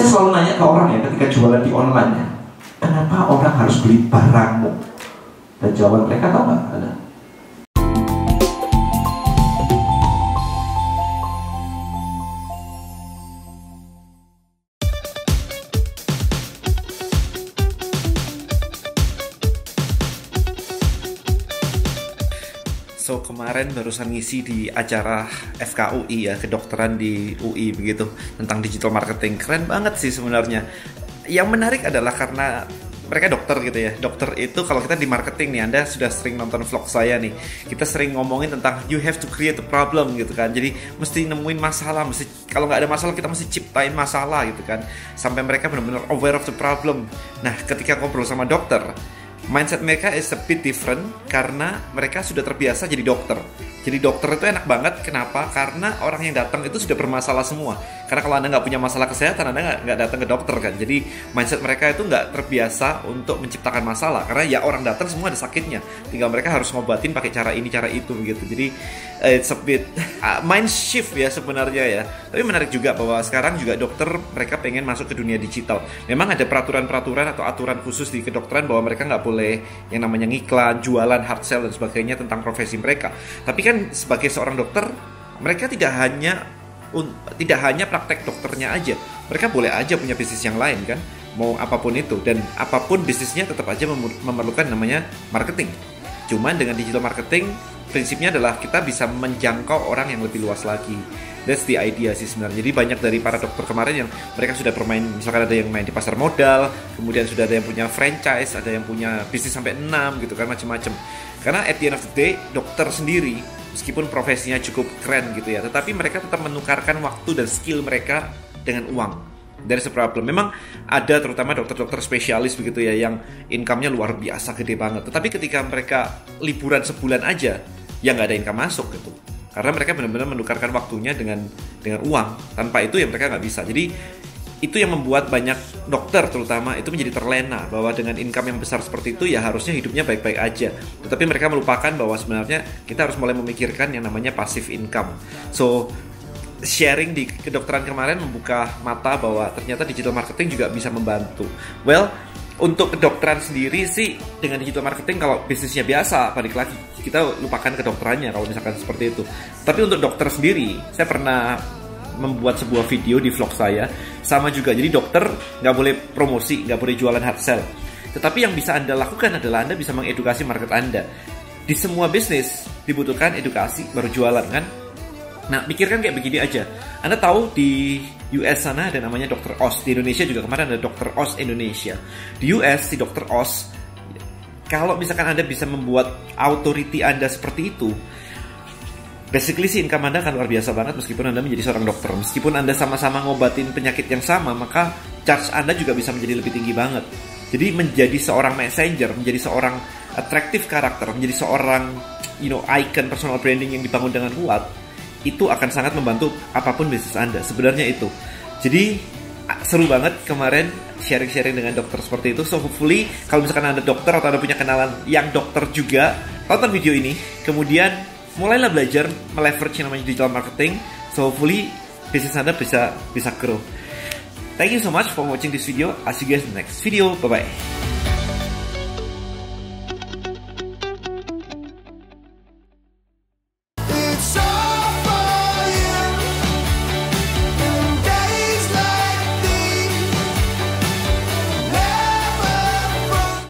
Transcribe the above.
Saya selalu nanya ke orang ya ketika jualan di online ya, kenapa orang harus beli barangmu? Dan jawaban mereka tahu nggak? Ada. So kemarin barusan ngisi di acara FKUI ya, kedokteran di UI begitu, tentang digital marketing. Keren banget sih sebenarnya. Yang menarik adalah karena mereka dokter gitu ya. Dokter itu kalau kita di marketing nih, Anda sudah sering nonton vlog saya nih, kita sering ngomongin tentang you have to create a problem gitu kan. Jadi mesti nemuin masalah, mesti kalau nggak ada masalah kita mesti ciptain masalah gitu kan, sampai mereka benar-benar aware of the problem. Nah ketika ngobrol sama dokter, mindset mereka is a bit different karena mereka sudah terbiasa jadi dokter. Jadi dokter itu enak banget, kenapa? Karena orang yang datang itu sudah bermasalah semua. Karena kalau Anda nggak punya masalah kesehatan, Anda nggak datang ke dokter kan. Jadi mindset mereka itu nggak terbiasa untuk menciptakan masalah. Karena ya orang datang semua ada sakitnya, tinggal mereka harus ngobatin pakai cara ini, cara itu gitu. Jadi it's a bit mind shift ya sebenarnya ya. Tapi menarik juga bahwa sekarang juga dokter mereka pengen masuk ke dunia digital. Memang ada peraturan-peraturan atau aturan khusus di kedokteran bahwa mereka nggak boleh yang namanya ngiklan, jualan, hard sell dan sebagainya tentang profesi mereka. Tapi kan sebagai seorang dokter, mereka tidak hanya praktek dokternya aja. Mereka boleh aja punya bisnis yang lain kan, mau apapun itu, dan apapun bisnisnya tetap aja memerlukan namanya marketing. Cuman dengan digital marketing, prinsipnya adalah kita bisa menjangkau orang yang lebih luas lagi. That's the idea sih sebenarnya. Jadi banyak dari para dokter kemarin yang mereka sudah bermain, misalkan ada yang main di pasar modal, kemudian sudah ada yang punya franchise, ada yang punya bisnis sampai 6 gitu kan, macam-macam. Karena at the end of the day, dokter sendiri meskipun profesinya cukup keren gitu ya, tetapi mereka tetap menukarkan waktu dan skill mereka dengan uang. Dari problem. Memang ada terutama dokter-dokter spesialis begitu ya, yang income-nya luar biasa gede banget. Tetapi ketika mereka liburan sebulan aja, ya nggak ada income masuk gitu. Karena mereka benar-benar menukarkan waktunya dengan uang. Tanpa itu ya mereka nggak bisa. Jadi itu yang membuat banyak dokter terutama itu menjadi terlena bahwa dengan income yang besar seperti itu ya harusnya hidupnya baik-baik aja. Tetapi mereka melupakan bahwa sebenarnya kita harus mulai memikirkan yang namanya passive income. So sharing di kedokteran kemarin membuka mata bahwa ternyata digital marketing juga bisa membantu. Well, untuk kedokteran sendiri sih dengan digital marketing kalau bisnisnya biasa, balik lagi kita lupakan kedokterannya kalau misalkan seperti itu. Tapi untuk dokter sendiri, saya pernah membuat sebuah video di vlog saya sama juga. Jadi dokter nggak boleh promosi, nggak boleh jualan hard sell. Tetapi yang bisa Anda lakukan adalah Anda bisa mengedukasi market Anda. Di semua bisnis dibutuhkan edukasi baru jualan kan. Nah, pikirkan kayak begini aja. Anda tahu di US sana ada namanya Dr. Oz. Di Indonesia juga kemarin ada Dr. Oz Indonesia. Di US, si Dr. Oz, kalau misalkan Anda bisa membuat authority Anda seperti itu, basically sih income Anda akan luar biasa banget meskipun Anda menjadi seorang dokter. Meskipun Anda sama-sama ngobatin penyakit yang sama, maka charge Anda juga bisa menjadi lebih tinggi banget. Jadi menjadi seorang messenger, menjadi seorang attractive karakter, menjadi seorang icon personal branding yang dibangun dengan kuat, itu akan sangat membantu apapun bisnis Anda. Sebenarnya itu. Jadi seru banget kemarin sharing-sharing dengan dokter seperti itu. So hopefully kalau misalkan Anda dokter atau Anda punya kenalan yang dokter juga, tonton video ini, kemudian mulailah belajar meleverage yang namanya digital marketing. So hopefully bisnis Anda bisa grow. Thank you so much for watching this video. I'll see you guys in the next video. Bye bye.